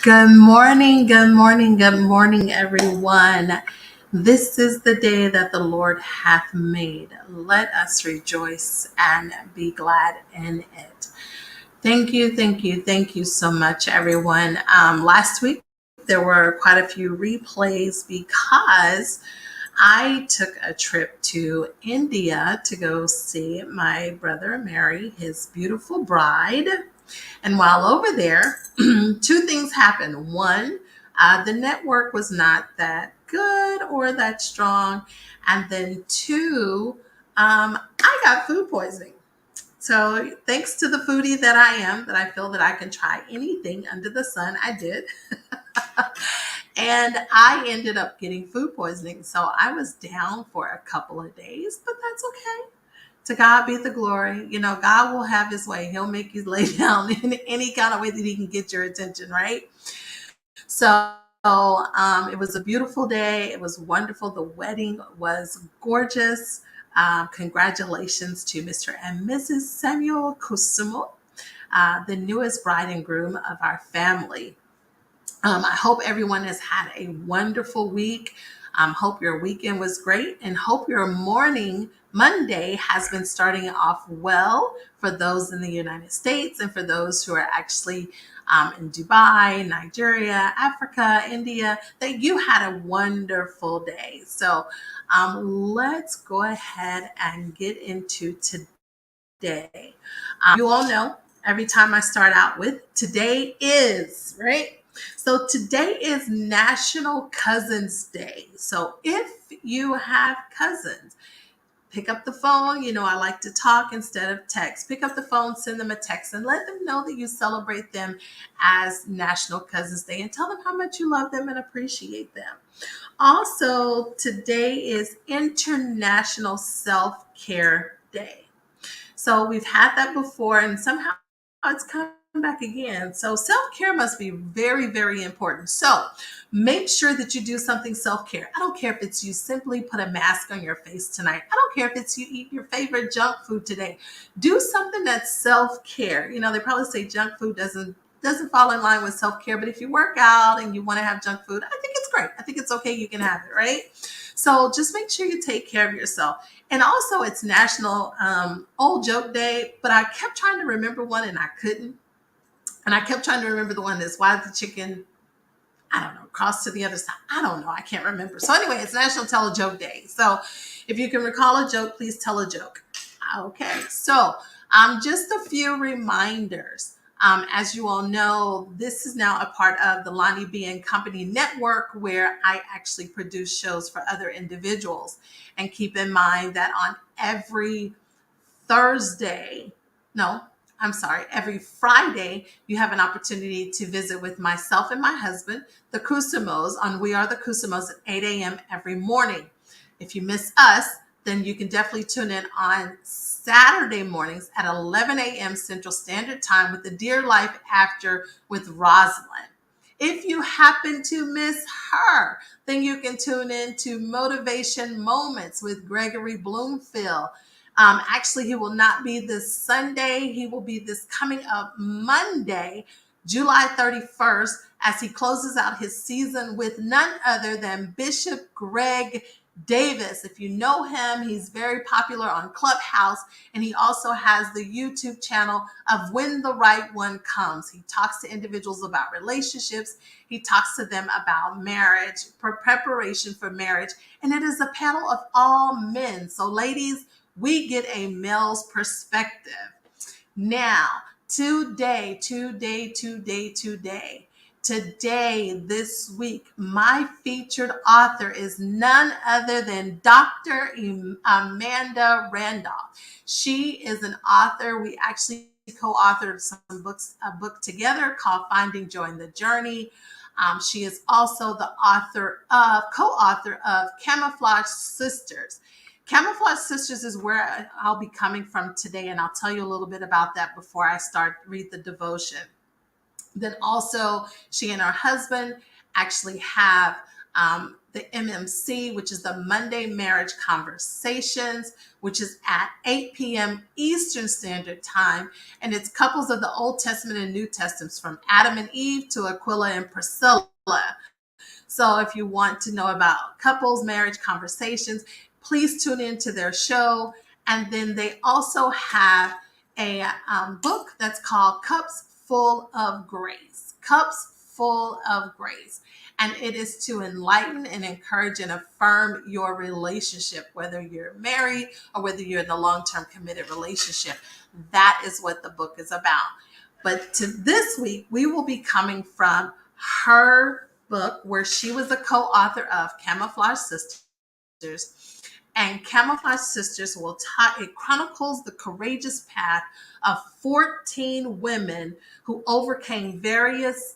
Good morning, good morning, good morning, everyone. This is the day that the Lord hath made. Let us rejoice and be glad in it. Thank you so much, everyone. Last week, there were quite a few replays because I took a trip to India to go see my brother marry his beautiful bride. And while over there, two things happened. One, the network was not that good or that strong. And then two, I got food poisoning. So thanks to the foodie that I am, that I feel that I can try anything under the sun, I did. And I ended up getting food poisoning. So I was down for a couple of days, but that's okay. To God be the glory. You know, God will have his way. He'll make you lay down in any kind of way that he can get your attention, right? So it was a beautiful day. It was wonderful. The wedding was gorgeous. Congratulations to Mr. and Mrs. Samuel Kusumo, the newest bride and groom of our family. I hope everyone has had a wonderful week. Hope your weekend was great and hope your morning, Monday, has been starting off well for those in the United States and for those who are actually in Dubai, Nigeria, Africa, India, that you had a wonderful day. So let's go ahead and get into today. You all know every time I start out with today is, right? So today is National Cousins Day. So if you have cousins, pick up the phone. You know, I like to talk instead of text. Pick up the phone, send them a text, and let them know that you celebrate them as National Cousins Day and tell them how much you love them and appreciate them. Also, today is International Self-Care Day. So we've had that before, and somehow it's come back again. So self-care must be very, very important. So make sure that you do something self-care. I don't care if it's you simply put a mask on your face tonight. I don't care if it's you eat your favorite junk food today. Do something that's self-care. You know, they probably say junk food doesn't fall in line with self-care, but if you work out and you want to have junk food, I think it's great. I think it's okay. You can have it, right? So just make sure you take care of yourself. And also, it's National Old Joke Day, but I kept trying to remember one and I couldn't. And I kept trying to remember the one that's why the chicken, I don't know, crossed to the other side. I don't know. I can't remember. So anyway, it's National Tell a Joke Day. So if you can recall a joke, please tell a joke. Okay. So just a few reminders. As you all know, this is now a part of the LonnieB and Company network where I actually produce shows for other individuals. And keep in mind that on every Thursday, no, I'm sorry, every Friday, you have an opportunity to visit with myself and my husband, the Kusumos, on We Are the Kusumos at 8 a.m. every morning. If you miss us, then you can definitely tune in on Saturday mornings at 11 a.m. Central Standard Time with the Dear Life After with Rosalind. If you happen to miss her, then you can tune in to Motivation Moments with Gregory Bloomfield. Actually, he will not be this Sunday. He will be this coming up Monday, July 31st, as he closes out his season with none other than Bishop Greg Davis. If you know him, he's very popular on Clubhouse, and he also has the YouTube channel of When the Right One Comes. He talks to individuals about relationships. He talks to them about marriage, preparation for marriage, and it is a panel of all men. So ladies, we get a male's perspective. Now, today, this week, my featured author is none other than Dr. Amanda Randolph. She is an author. We actually co-authored a book together called Finding Joy in the Journey. She is also the co-author of Camouflage Sisters. Camouflage Sisters is where I'll be coming from today, and I'll tell you a little bit about that before I read the devotion. Then also, she and her husband actually have the MMC, which is the Monday Marriage Conversations, which is at 8 p.m. Eastern Standard Time. And it's couples of the Old Testament and New Testaments, from Adam and Eve to Aquila and Priscilla. So if you want to know about couples marriage conversations, please tune into their show. And then they also have a book that's called Cups Full of Grace. Cups Full of Grace. And it is to enlighten and encourage and affirm your relationship, whether you're married or whether you're in a long-term committed relationship. That is what the book is about. But to this week, we will be coming from her book, where she was a co-author of Camouflage Sisters. And Camouflage Sisters it chronicles the courageous path of 14 women who overcame various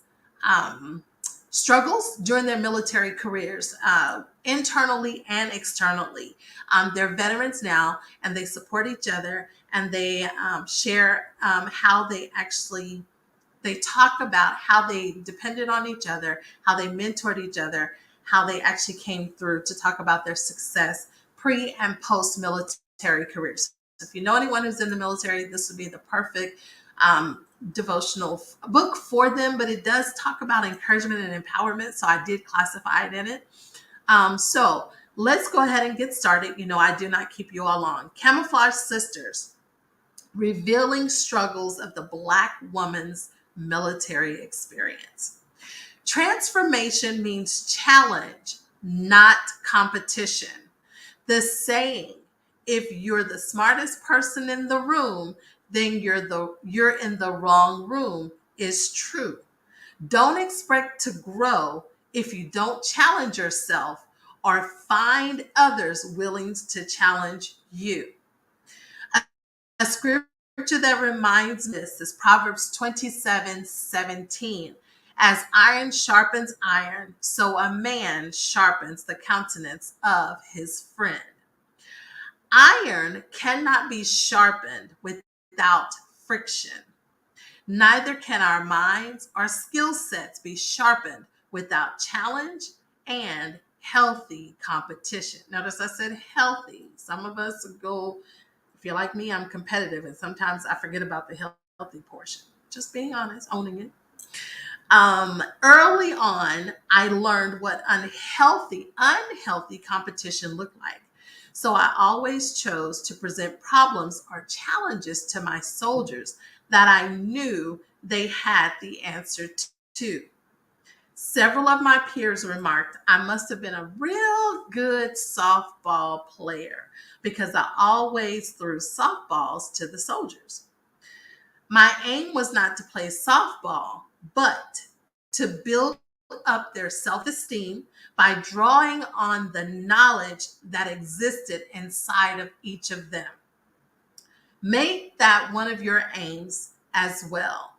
struggles during their military careers, internally and externally. They're veterans now, and they support each other, and they share how they talk about how they depended on each other, how they mentored each other, how they actually came through to talk about their success pre and post military careers. So if you know anyone who's in the military, this would be the perfect devotional book for them, but it does talk about encouragement and empowerment. So I did classify it in it. So let's go ahead and get started. I do not keep you all long. Camouflage Sisters, revealing struggles of the Black woman's military experience. Transformation means challenge, not competition. The saying, if you're the smartest person in the room, then you're in the wrong room, is true. Don't expect to grow if you don't challenge yourself or find others willing to challenge you. A scripture that reminds me this is Proverbs 27:17. As iron sharpens iron, so a man sharpens the countenance of his friend. Iron cannot be sharpened without friction. Neither can our minds or skill sets be sharpened without challenge and healthy competition. Notice I said healthy. Some of us go, if you're like me, I'm competitive, and sometimes I forget about the healthy portion. Just being honest, owning it. Early on, I learned what unhealthy competition looked like. So I always chose to present problems or challenges to my soldiers that I knew they had the answer to. Several of my peers remarked I must have been a real good softball player because I always threw softballs to the soldiers. My aim was not to play softball, but to build up their self-esteem by drawing on the knowledge that existed inside of each of them. Make that one of your aims as well.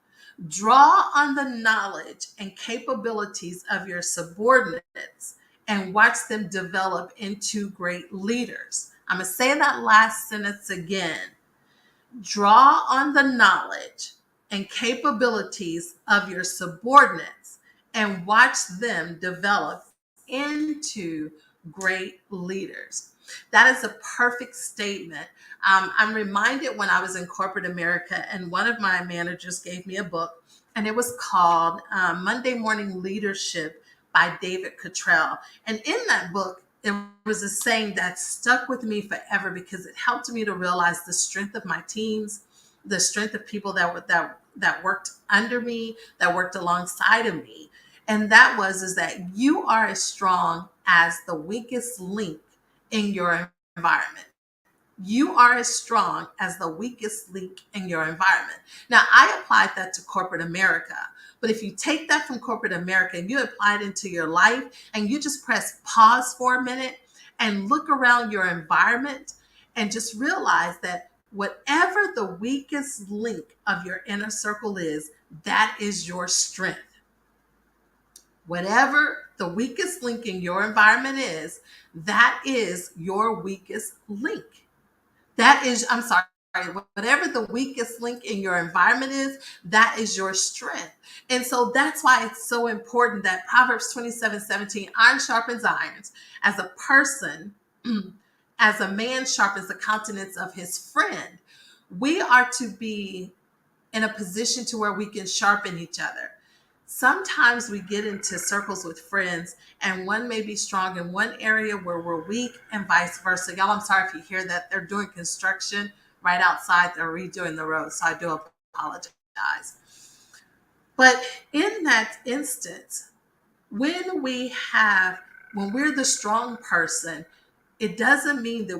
Draw on the knowledge and capabilities of your subordinates and watch them develop into great leaders. I'm going to say that last sentence again. Draw on the knowledge and capabilities of your subordinates and watch them develop into great leaders. That is a perfect statement. I'm reminded when I was in corporate America, and one of my managers gave me a book, and it was called Monday Morning Leadership by David Cottrell. And in that book, it was a saying that stuck with me forever because it helped me to realize the strength of my teams, the strength of people that worked under me, that worked alongside of me. And that was is that you are as strong as the weakest link in your environment. You are as strong as the weakest link in your environment. Now, I applied that to corporate America. But if you take that from corporate America and you apply it into your life and you just press pause for a minute and look around your environment and just realize that whatever the weakest link of your inner circle is, that is your strength. Whatever the weakest link in your environment is, that is your weakest link. That is, I'm sorry, whatever the weakest link in your environment is, that is your strength. And so that's why it's so important that Proverbs 27:17, iron sharpens irons. As a person, as a man sharpens the countenance of his friend, we are to be in a position to where we can sharpen each other. Sometimes we get into circles with friends and one may be strong in one area where we're weak and vice versa. Y'all, I'm sorry if you hear that. They're doing construction right outside. They're redoing the road. So I do apologize. But in that instance, when we're the strong person, it doesn't mean that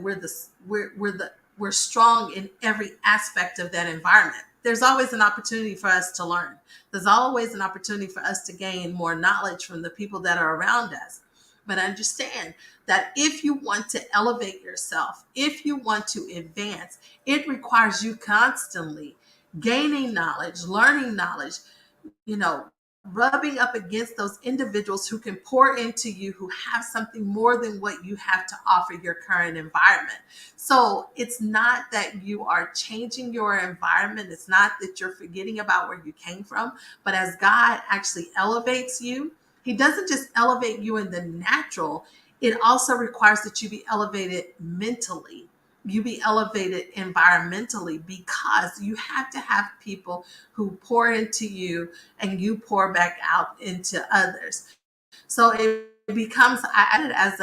we're strong in every aspect of that environment. There's always an opportunity for us to learn. There's always an opportunity for us to gain more knowledge from the people that are around us. But understand that if you want to elevate yourself, if you want to advance, it requires you constantly gaining knowledge, learning knowledge, you know, rubbing up against those individuals who can pour into you, who have something more than what you have to offer your current environment. So it's not that you are changing your environment. It's not that you're forgetting about where you came from, but as God actually elevates you, He doesn't just elevate you in the natural, it also requires that you be elevated mentally. You be elevated environmentally because you have to have people who pour into you and you pour back out into others. So it becomes, I added as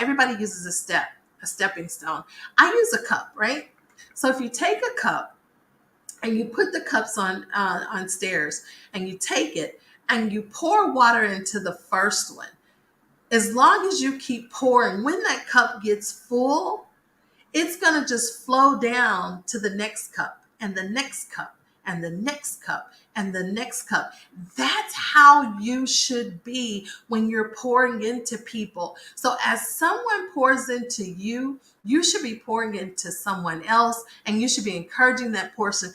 everybody uses a stepping stone. I use a cup, right? So if you take a cup and you put the cups on stairs and you take it and you pour water into the first one, as long as you keep pouring, when that cup gets full, it's going to just flow down to the next cup and the next cup and the next cup and the next cup. That's how you should be when you're pouring into people. So as someone pours into you, you should be pouring into someone else, and you should be encouraging that person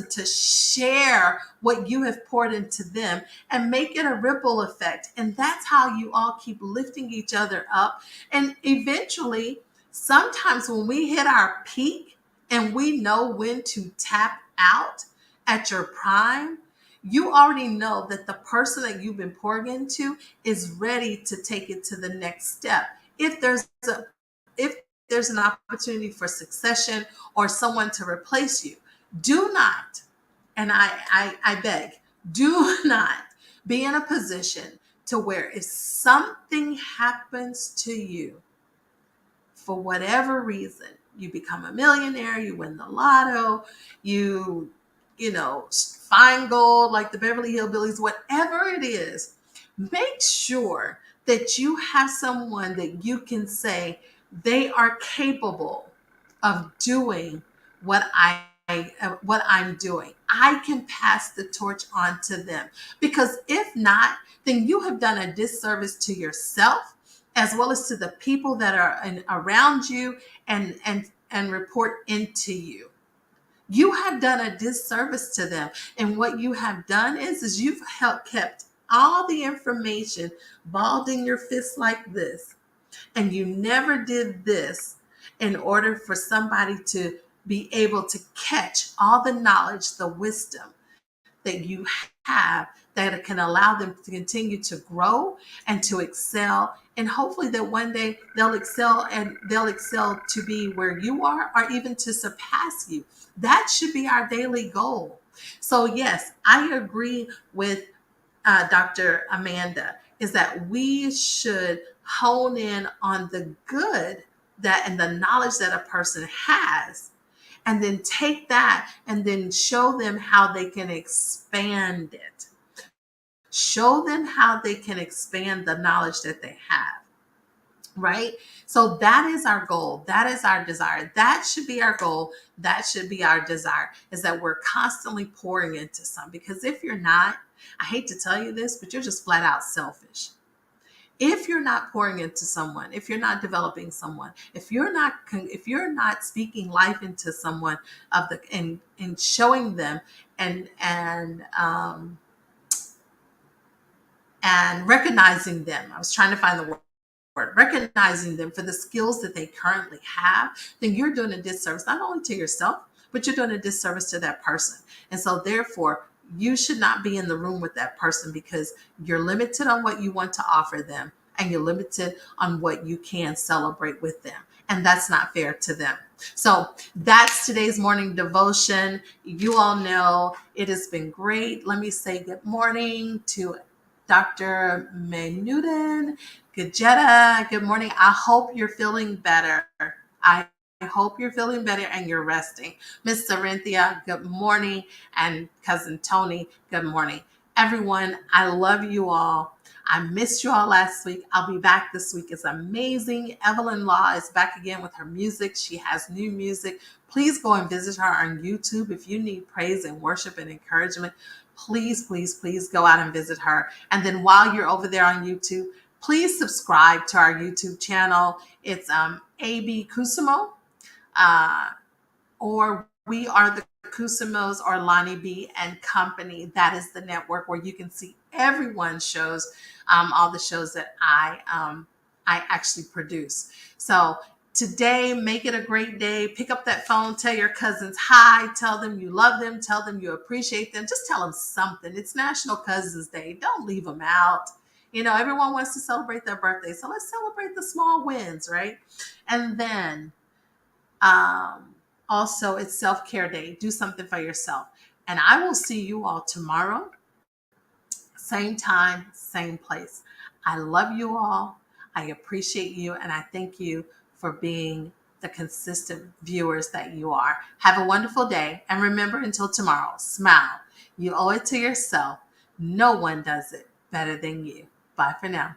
to share what you have poured into them and make it a ripple effect. And that's how you all keep lifting each other up. And eventually, sometimes when we hit our peak and we know when to tap out at your prime, you already know that the person that you've been pouring into is ready to take it to the next step. If there's an opportunity for succession or someone to replace you, do not, and I beg, do not be in a position to where if something happens to you, for whatever reason, you become a millionaire, you win the lotto, you find gold like the Beverly Hillbillies, whatever it is, make sure that you have someone that you can say they are capable of doing what I'm doing. I can pass the torch on to them. Because if not, then you have done a disservice to yourself as well as to the people that are around you and report into you. You have done a disservice to them. And what you have done is you've kept all the information balled in your fist like this. And you never did this in order for somebody to be able to catch all the knowledge, the wisdom that you have that can allow them to continue to grow and to excel. And hopefully that one day they'll excel to be where you are or even to surpass you. That should be our daily goal. So yes, I agree with Dr. Amanda. is that we should hone in on the good that and the knowledge that a person has, and then take that and then show them how they can expand it. Show them how they can expand the knowledge that they have, right? So that is our goal. That is our desire. That should be our goal. That should be our desire, is that we're constantly pouring into some. Because if you're not, I hate to tell you this, but you're just flat out selfish. If you're not pouring into someone, if you're not developing someone, if you're not speaking life into someone of the and showing them and recognizing them. I was trying to find the word, recognizing them for the skills that they currently have, then you're doing a disservice, not only to yourself, but you're doing a disservice to that person. And so therefore, you should not be in the room with that person, because you're limited on what you want to offer them, and you're limited on what you can celebrate with them. And that's not fair to them. So that's today's morning devotion. You all know it has been great. Let me say good morning to Dr. Menudan. Gajetta, good morning. I hope you're feeling better. I hope you're feeling better and you're resting. Miss Sarinthia, good morning. And Cousin Tony, good morning. Everyone, I love you all. I missed you all last week. I'll be back this week. It's amazing. Evelyn Law is back again with her music. She has new music. Please go and visit her on YouTube if you need praise and worship and encouragement. Please, please, please go out and visit her. And then while you're over there on YouTube, please subscribe to our YouTube channel. It's AB Kusimo, or We Are the Kusimos, or LonnieB and Company. That is the network where you can see everyone's shows, all the shows that I actually produce. So today, make it a great day. Pick up that phone, tell your cousins hi, tell them you love them, tell them you appreciate them. Just tell them something. It's National Cousins Day. Don't leave them out. Everyone wants to celebrate their birthday. So let's celebrate the small wins, right? And then also, it's self-care day. Do something for yourself. And I will see you all tomorrow. Same time, same place. I love you all. I appreciate you. And I thank you for being the consistent viewers that you are. Have a wonderful day. And remember, until tomorrow, smile. You owe it to yourself. No one does it better than you. Bye for now.